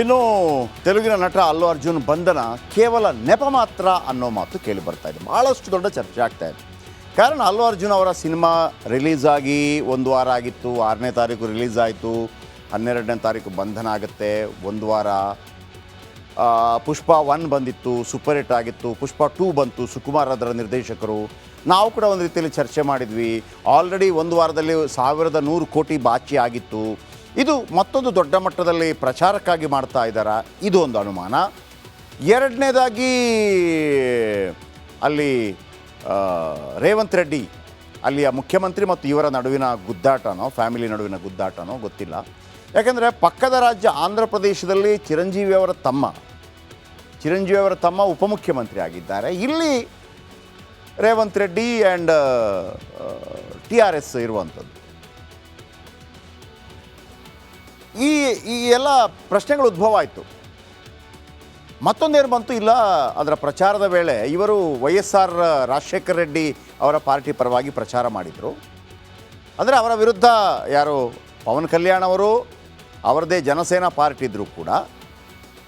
ಇನ್ನು ತೆಲುಗಿನ ನಟ ಅಲ್ಲು ಅರ್ಜುನ್ ಬಂಧನ ಕೇವಲ ನೆಪ ಮಾತ್ರ ಅನ್ನೋ ಮಾತು ಕೇಳಿ ಬರ್ತಾ ಇದೆ. ಭಾಳಷ್ಟು ದೊಡ್ಡ ಚರ್ಚೆ ಆಗ್ತಾ ಇದೆ. ಕಾರಣ ಅಲ್ಲು ಅರ್ಜುನ್ ಅವರ ಸಿನಿಮಾ ರಿಲೀಸ್ ಆಗಿ 1 ವಾರ ಆಗಿತ್ತು. 6ನೇ ತಾರೀಕು ರಿಲೀಸ್ ಆಯಿತು, 12ನೇ ತಾರೀಕು ಬಂಧನ ಆಗುತ್ತೆ. 1 ವಾರ ಪುಷ್ಪ 1 ಬಂದಿತ್ತು, ಸೂಪರ್ ಹಿಟ್ ಆಗಿತ್ತು. ಪುಷ್ಪ 2 ಬಂತು, ಸುಕುಮಾರ್ ಅದರ ನಿರ್ದೇಶಕರು. ನಾವು ಕೂಡ ಒಂದು ರೀತಿಯಲ್ಲಿ ಚರ್ಚೆ ಮಾಡಿದ್ವಿ. ಆಲ್ರೆಡಿ 1 ವಾರದಲ್ಲಿ 1100 ಕೋಟಿ ಬಾಚಿ ಆಗಿತ್ತು. ಇದು ಮತ್ತೊಂದು ದೊಡ್ಡ ಮಟ್ಟದಲ್ಲಿ ಪ್ರಚಾರಕ್ಕಾಗಿ ಮಾಡ್ತಾ ಇದ್ದಾರಾ, ಇದು ಒಂದು ಅನುಮಾನ. ಎರಡನೇದಾಗಿ ಅಲ್ಲಿ ರೇವಂತ್ ರೆಡ್ಡಿ ಅಲ್ಲಿಯ ಮುಖ್ಯಮಂತ್ರಿ ಮತ್ತು ಇವರ ನಡುವಿನ ಗುದ್ದಾಟನೋ, ಫ್ಯಾಮಿಲಿ ನಡುವಿನ ಗುದ್ದಾಟನೋ ಗೊತ್ತಿಲ್ಲ. ಯಾಕೆಂದರೆ ಪಕ್ಕದ ರಾಜ್ಯ ಆಂಧ್ರ ಪ್ರದೇಶದಲ್ಲಿ ಚಿರಂಜೀವಿ ಅವರ ತಮ್ಮ ಉಪಮುಖ್ಯಮಂತ್ರಿ ಆಗಿದ್ದಾರೆ. ಇಲ್ಲಿ ರೇವಂತ್ ರೆಡ್ಡಿ ಆ್ಯಂಡ್ TRS ಇರುವಂಥದ್ದು. ಈ ಎಲ್ಲ ಪ್ರಶ್ನೆಗಳು ಉದ್ಭವ ಆಯಿತು. ಮತ್ತೊಂದೇನು ಬಂತು, ಇಲ್ಲ ಅದರ ಪ್ರಚಾರದ ವೇಳೆ ಇವರು YSR ರಾಜಶೇಖರ್ ರೆಡ್ಡಿ ಅವರ ಪಾರ್ಟಿ ಪರವಾಗಿ ಪ್ರಚಾರ ಮಾಡಿದರು. ಅಂದರೆ ಅವರ ವಿರುದ್ಧ ಯಾರು ಪವನ್ ಕಲ್ಯಾಣ್ ಅವರು ಅವರದೇ ಜನಸೇನಾ ಪಾರ್ಟಿ ಇದ್ದರೂ ಕೂಡ,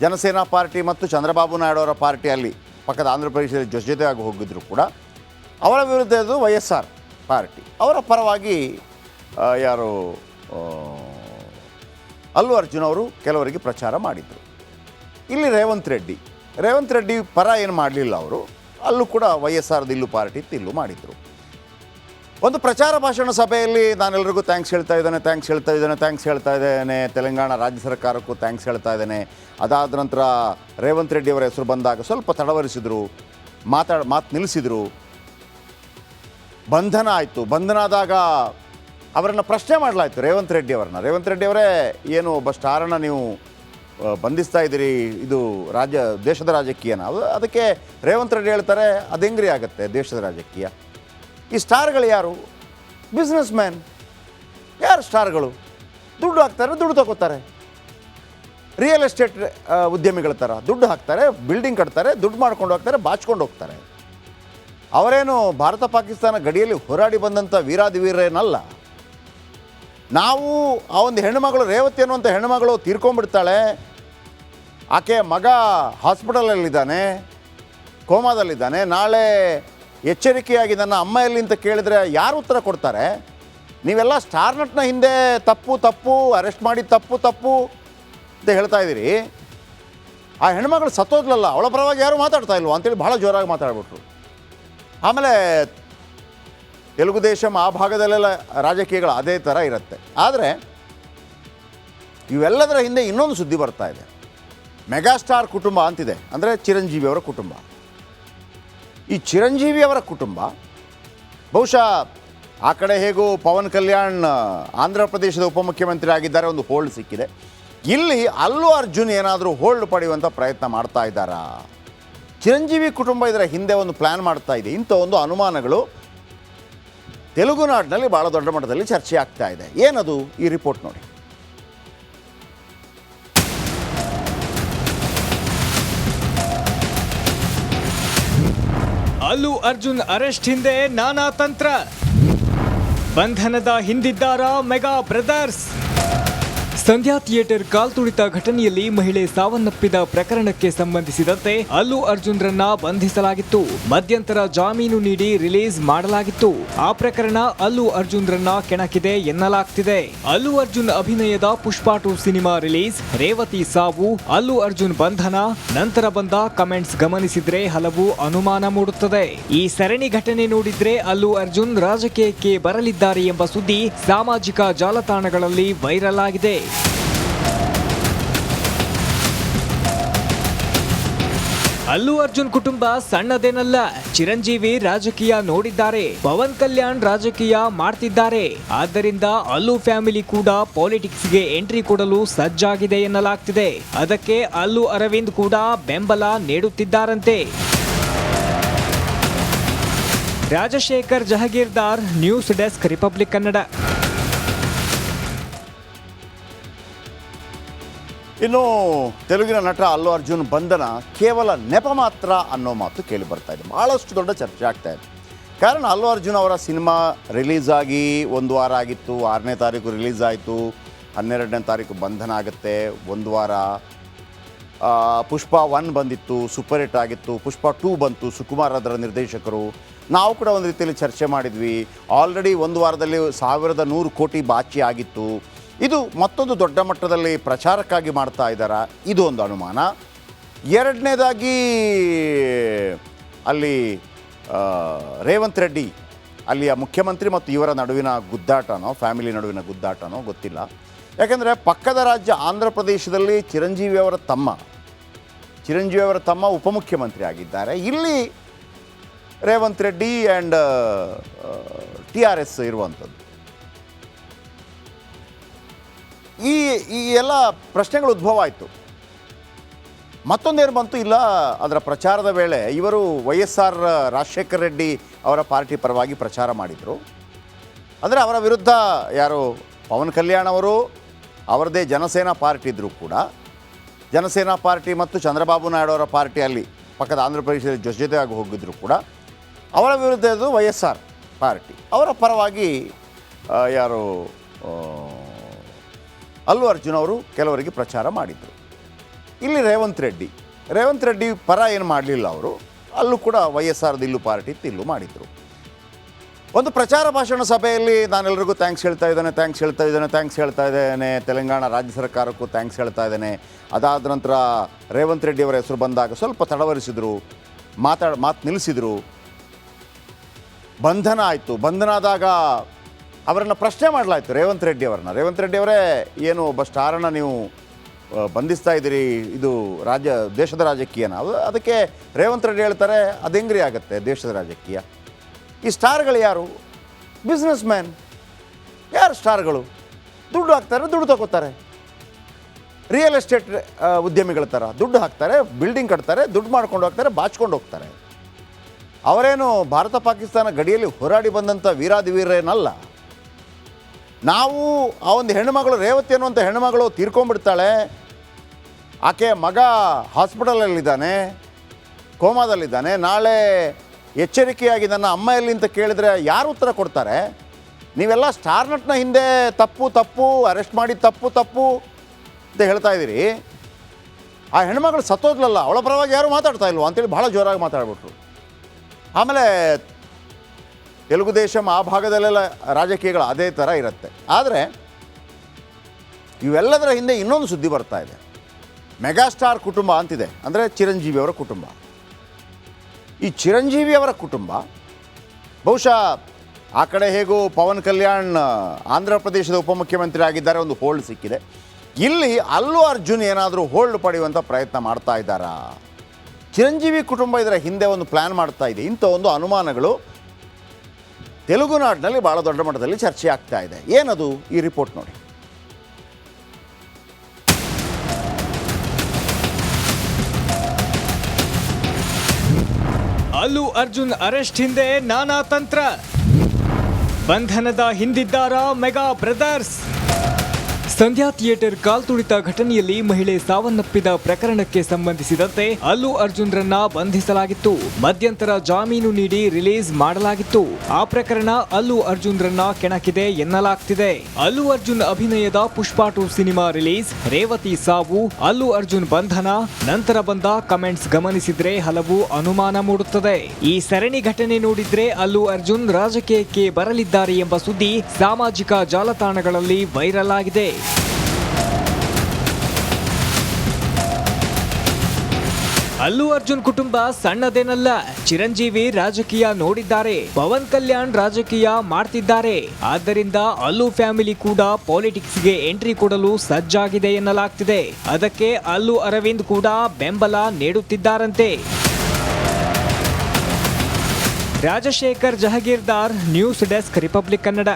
ಜನಸೇನಾ ಪಾರ್ಟಿ ಮತ್ತು ಚಂದ್ರಬಾಬು ನಾಯ್ಡು ಅವರ ಪಾರ್ಟಿ ಅಲ್ಲಿ ಪಕ್ಕದ ಆಂಧ್ರ ಪ್ರದೇಶದಲ್ಲಿ ಜೊತೆಯಾಗಿ ಹೋಗಿದ್ರು ಕೂಡ ಅವರ ವಿರುದ್ಧ ಇದು YSR ಪಾರ್ಟಿ. ಅವರ ಪರವಾಗಿ ಯಾರು ಅಲ್ಲು ಅರ್ಜುನ್ ಅವರು ಕೆಲವರಿಗೆ ಪ್ರಚಾರ ಮಾಡಿದರು. ಇಲ್ಲಿ ರೇವಂತ್ ರೆಡ್ಡಿ ಪರ ಏನು ಮಾಡಲಿಲ್ಲ ಅವರು. ಅಲ್ಲೂ ಕೂಡ YSR ಇಲ್ಲೂ ಪಾರ್ಟಿ ಇಲ್ಲೂ ಮಾಡಿದರು. ಒಂದು ಪ್ರಚಾರ ಭಾಷಣ ಸಭೆಯಲ್ಲಿ ನಾನೆಲ್ಲರಿಗೂ ಥ್ಯಾಂಕ್ಸ್ ಹೇಳ್ತಾ ಇದ್ದೇನೆ, ತೆಲಂಗಾಣ ರಾಜ್ಯ ಸರ್ಕಾರಕ್ಕೂ ಥ್ಯಾಂಕ್ಸ್ ಹೇಳ್ತಾ ಇದ್ದೇನೆ. ಅದಾದ ನಂತರ ರೇವಂತ್ ರೆಡ್ಡಿ ಅವರ ಹೆಸರು ಬಂದಾಗ ಸ್ವಲ್ಪ ತಡವರಿಸಿದರು, ಮಾತು ನಿಲ್ಲಿಸಿದರು. ಬಂಧನ ಆಯಿತು. ಬಂಧನ ಆದಾಗ ಅವರನ್ನು ಪ್ರಶ್ನೆ ಮಾಡಲಾಯಿತು, ರೇವಂತ್ ರೆಡ್ಡಿ ಅವರೇ, ಏನು ಒಬ್ಬ ಸ್ಟಾರನ್ನು ನೀವು ಬಂಧಿಸ್ತಾ ಇದ್ದೀರಿ, ಇದು ದೇಶದ ರಾಜಕೀಯನ? ಅದಕ್ಕೆ ರೇವಂತ್ ರೆಡ್ಡಿ ಹೇಳ್ತಾರೆ, ಅದು ಹೆಂಗ್ರಿ ಆಗುತ್ತೆ ದೇಶದ ರಾಜಕೀಯ? ಈ ಸ್ಟಾರ್ಗಳು ಯಾರು? Business man. ಯಾರು ಸ್ಟಾರ್ಗಳು? ದುಡ್ಡು ಹಾಕ್ತಾರೆ, ದುಡ್ಡು ತಗೋತಾರೆ. ರಿಯಲ್ ಎಸ್ಟೇಟ್ ಉದ್ಯಮಿಗಳ ಥರ ದುಡ್ಡು ಹಾಕ್ತಾರೆ, ಬಿಲ್ಡಿಂಗ್ ಕಟ್ತಾರೆ, ದುಡ್ಡು ಮಾಡ್ಕೊಂಡು ಹೋಗ್ತಾರೆ, ಬಾಚ್ಕೊಂಡು ಹೋಗ್ತಾರೆ. ಅವರೇನು ಭಾರತ ಪಾಕಿಸ್ತಾನ ಗಡಿಯಲ್ಲಿ ಹೋರಾಡಿ ಬಂದಂಥ ವೀರಾದಿವೀರೇನಲ್ಲ. ನಾವು ಆ ಒಂದು ಹೆಣ್ಣುಮಗಳು, ರೇವತಿ ಅನ್ನುವಂಥ ಹೆಣ್ಣುಮಗಳು ತೀರ್ಕೊಂಡ್ಬಿಡ್ತಾಳೆ. ಆಕೆ ಮಗ ಹಾಸ್ಪಿಟಲಲ್ಲಿದ್ದಾನೆ, ಕೋಮಾದಲ್ಲಿದ್ದಾನೆ. ನಾಳೆ ಎಚ್ಚರಿಕೆಯಾಗಿ ನನ್ನ ಅಮ್ಮ ಎಲ್ಲಿ ಅಂತ ಕೇಳಿದರೆ ಯಾರು ಉತ್ತರ ಕೊಡ್ತಾರೆ? ನೀವೆಲ್ಲ ಸ್ಟಾರ್ ನಟ್ನ ಹಿಂದೆ ತಪ್ಪು ಅರೆಸ್ಟ್ ಮಾಡಿ ತಪ್ಪು ಅಂತ ಹೇಳ್ತಾ ಇದ್ದೀರಿ. ಆ ಹೆಣ್ಮಗಳು ಸತ್ತೋದ್ಲಲ್ಲ, ಅವಳ ಪರವಾಗಿ ಯಾರು ಮಾತಾಡ್ತಾ ಇಲ್ವ ಅಂತೇಳಿ ಭಾಳ ಜೋರಾಗಿ ಮಾತಾಡ್ಬಿಟ್ರು. ಆಮೇಲೆ ತೆಲುಗು ದೇಶಂ ಆ ಭಾಗದಲ್ಲೆಲ್ಲ ರಾಜಕೀಯಗಳು ಅದೇ ಥರ ಇರುತ್ತೆ. ಆದರೆ ಇವೆಲ್ಲದರ ಹಿಂದೆ ಇನ್ನೊಂದು ಸುದ್ದಿ ಬರ್ತಾ ಇದೆ. ಮೆಗಾಸ್ಟಾರ್ ಕುಟುಂಬ ಅಂತಿದೆ, ಅಂದರೆ ಚಿರಂಜೀವಿಯವರ ಕುಟುಂಬ. ಈ ಚಿರಂಜೀವಿಯವರ ಕುಟುಂಬ ಬಹುಶಃ ಆ ಕಡೆ ಹೇಗೂ ಪವನ್ ಕಲ್ಯಾಣ್ ಆಂಧ್ರ ಪ್ರದೇಶದ ಉಪಮುಖ್ಯಮಂತ್ರಿ ಆಗಿದ್ದಾರೆ, ಒಂದು ಹೋಲ್ಡ್ ಸಿಕ್ಕಿದೆ. ಇಲ್ಲಿ ಅಲ್ಲು ಅರ್ಜುನ್ ಏನಾದರೂ ಹೋಲ್ಡ್ ಪಡೆಯುವಂಥ ಪ್ರಯತ್ನ ಮಾಡ್ತಾ ಇದ್ದಾರಾ? ಚಿರಂಜೀವಿ ಕುಟುಂಬ ಇದರ ಹಿಂದೆ ಒಂದು ಪ್ಲ್ಯಾನ್ ಮಾಡ್ತಾ ಇದೆ. ಇಂಥ ಒಂದು ಅನುಮಾನಗಳು ತೆಲುಗು ನಾಡಿನಲ್ಲಿ ಭಾಳ ದೊಡ್ಡ ಮಟ್ಟದಲ್ಲಿ ಚರ್ಚೆ ಆಗ್ತಾ ಇದೆ. ಏನದು? ಈ ರಿಪೋರ್ಟ್ ನೋಡಿ. ಅಲ್ಲು ಅರ್ಜುನ್ ಅರೆಸ್ಟ್ ಹಿಂದೆ ನಾನಾ ತಂತ್ರ, ಬಂಧನದ ಹಿಂದಿದ್ದಾರಾ ಮೆಗಾ ಬ್ರದರ್ಸ್? ಸಂಧ್ಯಾ ಥಿಯೇಟರ್ ಕಾಲ್ತುಳಿತ ಘಟನೆಯಲ್ಲಿ ಮಹಿಳೆ ಸಾವನ್ನಪ್ಪಿದ ಪ್ರಕರಣಕ್ಕೆ ಸಂಬಂಧಿಸಿದಂತೆ ಅಲ್ಲು ಅರ್ಜುನ್ರನ್ನ ಬಂಧಿಸಲಾಗಿತ್ತು. ಮಧ್ಯಂತರ ಜಾಮೀನು ನೀಡಿ ರಿಲೀಸ್ ಮಾಡಲಾಗಿತ್ತು. ಆ ಪ್ರಕರಣ ಅಲ್ಲು ಅರ್ಜುನ್ರನ್ನ ಕೆಣಕಿದೆ ಎನ್ನಲಾಗ್ತಿದೆ. ಅಲ್ಲು ಅರ್ಜುನ್ ಅಭಿನಯದ ಪುಷ್ಪ 2 ಸಿನಿಮಾ ರಿಲೀಸ್, ರೇವತಿ ಸಾವು, ಅಲ್ಲು ಅರ್ಜುನ್ ಬಂಧನ, ನಂತರ ಬಂದ ಕಮೆಂಟ್ಸ್ ಗಮನಿಸಿದ್ರೆ ಹಲವು ಅನುಮಾನ ಮೂಡುತ್ತದೆ. ಈ ಸರಣಿ ಘಟನೆ ನೋಡಿದ್ರೆ ಅಲ್ಲು ಅರ್ಜುನ್ ರಾಜಕೀಯಕ್ಕೆ ಬರಲಿದ್ದಾರೆ ಎಂಬ ಸುದ್ದಿ ಸಾಮಾಜಿಕ ಜಾಲತಾಣಗಳಲ್ಲಿ ವೈರಲ್ ಆಗಿದೆ. ಅಲ್ಲು ಅರ್ಜುನ್ ಕುಟುಂಬ ಸಣ್ಣದೇನಲ್ಲ. ಚಿರಂಜೀವಿ ರಾಜಕೀಯ ನೋಡಿದ್ದಾರೆ, ಪವನ್ ಕಲ್ಯಾಣ್ ರಾಜಕೀಯ ಮಾಡ್ತಿದ್ದಾರೆ. ಆದ್ದರಿಂದ ಅಲ್ಲು ಫ್ಯಾಮಿಲಿ ಕೂಡ ಪಾಲಿಟಿಕ್ಸ್ಗೆ ಎಂಟ್ರಿ ಕೊಡಲು ಸಜ್ಜಾಗಿದೆ ಎನ್ನಲಾಗ್ತಿದೆ. ಅದಕ್ಕೆ ಅಲ್ಲು ಅರವಿಂದ್ ಕೂಡ ಬೆಂಬಲ ನೀಡುತ್ತಿದ್ದಾರಂತೆ. Rajashekhar Jahagirdar, news desk, Republic Kannada. ಇನ್ನು ತೆಲುಗಿನ ನಟ ಅಲ್ಲು ಅರ್ಜುನ್ ಬಂಧನ ಕೇವಲ ನೆಪ ಮಾತ್ರ ಅನ್ನೋ ಮಾತು ಕೇಳಿ ಬರ್ತಾ ಇದೆ. ಭಾಳಷ್ಟು ದೊಡ್ಡ ಚರ್ಚೆ ಆಗ್ತಾ ಇದೆ. ಕಾರಣ ಅಲ್ಲು ಅರ್ಜುನ್ ಅವರ ಸಿನಿಮಾ ರಿಲೀಸ್ ಆಗಿ 1 ವಾರ ಆಗಿತ್ತು. 6ನೇ ತಾರೀಕು ರಿಲೀಸ್ ಆಯಿತು, 12ನೇ ತಾರೀಕು ಬಂಧನ ಆಗುತ್ತೆ. 1 ವಾರ ಪುಷ್ಪ 1 ಬಂದಿತ್ತು, ಸೂಪರ್ ಹಿಟ್ ಆಗಿತ್ತು. ಪುಷ್ಪ 2 ಬಂತು, ಸುಕುಮಾರ್ ಅದರ ನಿರ್ದೇಶಕರು. ನಾವು ಕೂಡ ಒಂದು ರೀತಿಯಲ್ಲಿ ಚರ್ಚೆ ಮಾಡಿದ್ವಿ. ಆಲ್ರೆಡಿ ಒಂದು ವಾರದಲ್ಲಿ 1,100 ಕೋಟಿ ಬಾಚಿ ಆಗಿತ್ತು. ಇದು ಮತ್ತೊಂದು ದೊಡ್ಡ ಮಟ್ಟದಲ್ಲಿ ಪ್ರಚಾರಕ್ಕಾಗಿ ಮಾಡ್ತಾ ಇದ್ದಾರಾ, ಇದು ಒಂದು ಅನುಮಾನ. ಎರಡನೇದಾಗಿ ಅಲ್ಲಿ ರೇವಂತ್ ರೆಡ್ಡಿ ಅಲ್ಲಿಯ ಮುಖ್ಯಮಂತ್ರಿ ಮತ್ತು ಇವರ ನಡುವಿನ ಗುದ್ದಾಟನೋ, ಫ್ಯಾಮಿಲಿ ನಡುವಿನ ಗುದ್ದಾಟನೋ ಗೊತ್ತಿಲ್ಲ. ಯಾಕೆಂದರೆ ಪಕ್ಕದ ರಾಜ್ಯ ಆಂಧ್ರ ಪ್ರದೇಶದಲ್ಲಿ ಚಿರಂಜೀವಿ ಅವರ ತಮ್ಮ ಉಪಮುಖ್ಯಮಂತ್ರಿ ಆಗಿದ್ದಾರೆ. ಇಲ್ಲಿ ರೇವಂತ್ ರೆಡ್ಡಿ ಆ್ಯಂಡ್ TRS ಇರುವಂಥದ್ದು. ಈ ಎಲ್ಲ ಪ್ರಶ್ನೆಗಳು ಉದ್ಭವ ಆಯಿತು. ಮತ್ತೊಂದೇನು ಬಂತು, ಇಲ್ಲ ಅದರ ಪ್ರಚಾರದ ವೇಳೆ ಇವರು YSR ರಾಜಶೇಖರ್ ರೆಡ್ಡಿ ಅವರ ಪಾರ್ಟಿ ಪರವಾಗಿ ಪ್ರಚಾರ ಮಾಡಿದರು. ಅಂದರೆ ಅವರ ವಿರುದ್ಧ ಯಾರು ಪವನ್ ಕಲ್ಯಾಣ್ ಅವರು ಅವರದೇ ಜನಸೇನಾ ಪಾರ್ಟಿ ಇದ್ದರೂ ಕೂಡ, ಜನಸೇನಾ ಪಾರ್ಟಿ ಮತ್ತು ಚಂದ್ರಬಾಬು ನಾಯ್ಡು ಅವರ ಪಾರ್ಟಿಯಲ್ಲಿ ಪಕ್ಕದ ಆಂಧ್ರ ಪ್ರದೇಶದಲ್ಲಿ ಜೊತೆಯಾಗಿ ಹೋಗಿದ್ರು ಕೂಡ ಅವರ ವಿರುದ್ಧ ಇದು YSR ಪಾರ್ಟಿ. ಅವರ ಪರವಾಗಿ ಯಾರು ಅಲ್ಲು ಅರ್ಜುನ್ ಅವರು ಕೆಲವರಿಗೆ ಪ್ರಚಾರ ಮಾಡಿದರು. ಇಲ್ಲಿ ರೇವಂತ್ ರೆಡ್ಡಿ ಪರ ಏನು ಮಾಡಲಿಲ್ಲ ಅವರು. ಅಲ್ಲೂ ಕೂಡ YSR ಇಲ್ಲೂ ಪಾರ್ಟಿ ಇಲ್ಲೂ ಮಾಡಿದರು. ಒಂದು ಪ್ರಚಾರ ಭಾಷಣ ಸಭೆಯಲ್ಲಿ ನಾನೆಲ್ಲರಿಗೂ ಥ್ಯಾಂಕ್ಸ್ ಹೇಳ್ತಾ ಇದ್ದೇನೆ, ತೆಲಂಗಾಣ ರಾಜ್ಯ ಸರ್ಕಾರಕ್ಕೂ ಥ್ಯಾಂಕ್ಸ್ ಹೇಳ್ತಾ ಇದ್ದೇನೆ. ಅದಾದ ನಂತರ ರೇವಂತ್ ರೆಡ್ಡಿ ಅವರ ಹೆಸರು ಬಂದಾಗ ಸ್ವಲ್ಪ ತಡವರಿಸಿದರು, ಮಾತು ನಿಲ್ಲಿಸಿದರು. ಬಂಧನ ಆಯಿತು. ಬಂಧನ ಆದಾಗ ಅವರನ್ನು ಪ್ರಶ್ನೆ ಮಾಡಲಾಯಿತು, ರೇವಂತ್ ರೆಡ್ಡಿ ಅವರೇ, ಏನು ಒಬ್ಬ ಸ್ಟಾರನ್ನು ನೀವು ಬಂಧಿಸ್ತಾ ಇದ್ದೀರಿ, ಇದು ದೇಶದ ರಾಜಕೀಯನ? ಅದಕ್ಕೆ ರೇವಂತ್ ರೆಡ್ಡಿ ಹೇಳ್ತಾರೆ, ಅದು ಹೆಂಗ್ರಿ ಆಗುತ್ತೆ ದೇಶದ ರಾಜಕೀಯ? ಈ ಸ್ಟಾರ್ಗಳು ಯಾರು? Business man. ಯಾರು ಸ್ಟಾರ್ಗಳು? ದುಡ್ಡು ಹಾಕ್ತಾರೆ, ದುಡ್ಡು ತಗೋತಾರೆ. ರಿಯಲ್ ಎಸ್ಟೇಟ್ ಉದ್ಯಮಿಗಳ ಥರ ದುಡ್ಡು ಹಾಕ್ತಾರೆ, ಬಿಲ್ಡಿಂಗ್ ಕಟ್ತಾರೆ, ದುಡ್ಡು ಮಾಡ್ಕೊಂಡು ಹೋಗ್ತಾರೆ, ಬಾಚ್ಕೊಂಡು ಹೋಗ್ತಾರೆ. ಅವರೇನು ಭಾರತ ಪಾಕಿಸ್ತಾನ ಗಡಿಯಲ್ಲಿ ಹೋರಾಡಿ ಬಂದಂಥ ವೀರಾದಿವೀರೇನಲ್ಲ. ನಾವು ಆ ಒಂದು ಹೆಣ್ಣುಮಗಳು, ರೇವತಿ ಅನ್ನುವಂಥ ಹೆಣ್ಣುಮಗಳು ತೀರ್ಕೊಂಡ್ಬಿಡ್ತಾಳೆ. ಆಕೆ ಮಗ ಹಾಸ್ಪಿಟಲಲ್ಲಿದ್ದಾನೆ, ಕೋಮಾದಲ್ಲಿದ್ದಾನೆ. ನಾಳೆ ಎಚ್ಚರಿಕೆಯಾಗಿ ನನ್ನ ಅಮ್ಮ ಎಲ್ಲಿ ಅಂತ ಕೇಳಿದರೆ ಯಾರು ಉತ್ತರ ಕೊಡ್ತಾರೆ? ನೀವೆಲ್ಲ ಸ್ಟಾರ್ನಟ್ನ ಹಿಂದೆ ತಪ್ಪು ಅರೆಸ್ಟ್ ಮಾಡಿ ತಪ್ಪು ಅಂತ ಹೇಳ್ತಾ ಇದ್ದೀರಿ. ಆ ಹೆಣ್ಮಗಳು ಸತ್ತೋದ್ಲಲ್ಲ, ಅವಳ ಪರವಾಗಿ ಯಾರು ಮಾತಾಡ್ತಾ ಇಲ್ವ ಅಂತೇಳಿ ಭಾಳ ಜೋರಾಗಿ ಮಾತಾಡ್ಬಿಟ್ರು. ಆಮೇಲೆ ತೆಲುಗು ದೇಶಂ ಆ ಭಾಗದಲ್ಲೆಲ್ಲ ರಾಜಕೀಯಗಳು ಅದೇ ಥರ ಇರುತ್ತೆ. ಆದರೆ ಇವೆಲ್ಲದರ ಹಿಂದೆ ಇನ್ನೊಂದು ಸುದ್ದಿ ಬರ್ತಾ ಇದೆ. ಮೆಗಾಸ್ಟಾರ್ ಕುಟುಂಬ ಅಂತಿದೆ, ಅಂದರೆ ಚಿರಂಜೀವಿಯವರ ಕುಟುಂಬ. ಈ ಚಿರಂಜೀವಿಯವರ ಕುಟುಂಬ ಬಹುಶಃ ಆ ಕಡೆ ಹೇಗೂ ಪವನ್ ಕಲ್ಯಾಣ್ ಆಂಧ್ರ ಪ್ರದೇಶದ ಉಪಮುಖ್ಯಮಂತ್ರಿ ಆಗಿದ್ದಾರೆ, ಒಂದು ಹೋಲ್ಡ್ ಸಿಕ್ಕಿದೆ. ಇಲ್ಲಿ ಅಲ್ಲು ಅರ್ಜುನ್ ಏನಾದರೂ ಹೋಲ್ಡ್ ಪಡೆಯುವಂಥ ಪ್ರಯತ್ನ ಮಾಡ್ತಾ ಇದ್ದಾರಾ? ಚಿರಂಜೀವಿ ಕುಟುಂಬ ಇದರ ಹಿಂದೆ ಒಂದು ಪ್ಲ್ಯಾನ್ ಮಾಡ್ತಾ ಇದೆ. ಇಂಥ ಒಂದು ಅನುಮಾನಗಳು ತೆಲುಗು ನಾಡಿನಲ್ಲಿ ಭಾಳ ದೊಡ್ಡ ಮಟ್ಟದಲ್ಲಿ ಚರ್ಚೆ ಆಗ್ತಾ ಇದೆ. ಏನದು? ಈ ರಿಪೋರ್ಟ್ ನೋಡಿ. ಅಲ್ಲು ಅರ್ಜುನ್ ಅರೆಸ್ಟ್ ಹಿಂದೆ ನಾನಾ ತಂತ್ರ, ಬಂಧನದ ಹಿಂದಿದ್ದಾರಾ ಮೆಗಾ ಬ್ರದರ್ಸ್? ಸಂಧ್ಯಾ ಥಿಯೇಟರ್ ಕಾಲ್ತುಳಿತ ಘಟನೆಯಲ್ಲಿ ಮಹಿಳೆ ಸಾವನ್ನಪ್ಪಿದ ಪ್ರಕರಣಕ್ಕೆ ಸಂಬಂಧಿಸಿದಂತೆ ಅಲ್ಲು ಅರ್ಜುನ್ರನ್ನ ಬಂಧಿಸಲಾಗಿತ್ತು. ಮಧ್ಯಂತರ ಜಾಮೀನು ನೀಡಿ ರಿಲೀಸ್ ಮಾಡಲಾಗಿತ್ತು. ಆ ಪ್ರಕರಣ ಅಲ್ಲು ಅರ್ಜುನ್ರನ್ನ ಕೆಣಕಿದೆ ಎನ್ನಲಾಗ್ತಿದೆ. ಅಲ್ಲು ಅರ್ಜುನ್ ಅಭಿನಯದ ಪುಷ್ಪ 2 ಸಿನಿಮಾ ರಿಲೀಸ್, ರೇವತಿ ಸಾವು, ಅಲ್ಲು ಅರ್ಜುನ್ ಬಂಧನ, ನಂತರ ಬಂದ ಕಮೆಂಟ್ಸ್ ಗಮನಿಸಿದ್ರೆ ಹಲವು ಅನುಮಾನ ಮೂಡುತ್ತದೆ. ಈ ಸರಣಿ ಘಟನೆ ನೋಡಿದ್ರೆ ಅಲ್ಲು ಅರ್ಜುನ್ ರಾಜಕೀಯಕ್ಕೆ ಬರಲಿದ್ದಾರೆ ಎಂಬ ಸುದ್ದಿ ಸಾಮಾಜಿಕ ಜಾಲತಾಣಗಳಲ್ಲಿ ವೈರಲ್ ಆಗಿದೆ. ಅಲ್ಲು ಅರ್ಜುನ್ ಕುಟುಂಬ ಸಣ್ಣದೇನಲ್ಲ. ಚಿರಂಜೀವಿ ರಾಜಕೀಯ ನೋಡಿದ್ದಾರೆ, ಪವನ್ ಕಲ್ಯಾಣ್ ರಾಜಕೀಯ ಮಾಡ್ತಿದ್ದಾರೆ. ಆದ್ದರಿಂದ ಅಲ್ಲು ಫ್ಯಾಮಿಲಿ ಕೂಡ ಪಾಲಿಟಿಕ್ಸ್ಗೆ ಎಂಟ್ರಿ ಕೊಡಲು ಸಜ್ಜಾಗಿದೆ ಎನ್ನಲಾಗ್ತಿದೆ. ಅದಕ್ಕೆ ಅಲ್ಲು ಅರವಿಂದ್ ಕೂಡ ಬೆಂಬಲ ನೀಡುತ್ತಿದ್ದಾರಂತೆ. Rajashekhar Jahagirdar, news desk, Republic Kannada.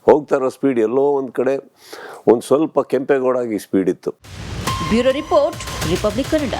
ಹೋಗ್ತಾ ಇರೋ ಸ್ಪೀಡ್ ಎಲ್ಲೋ ಒಂದು ಕಡೆ ಒಂದು ಸ್ವಲ್ಪ ಕೆಂಪೇಗೌಡಾಗಿ ಸ್ಪೀಡ್ ಇತ್ತು. Bureau report, Republic Kannada.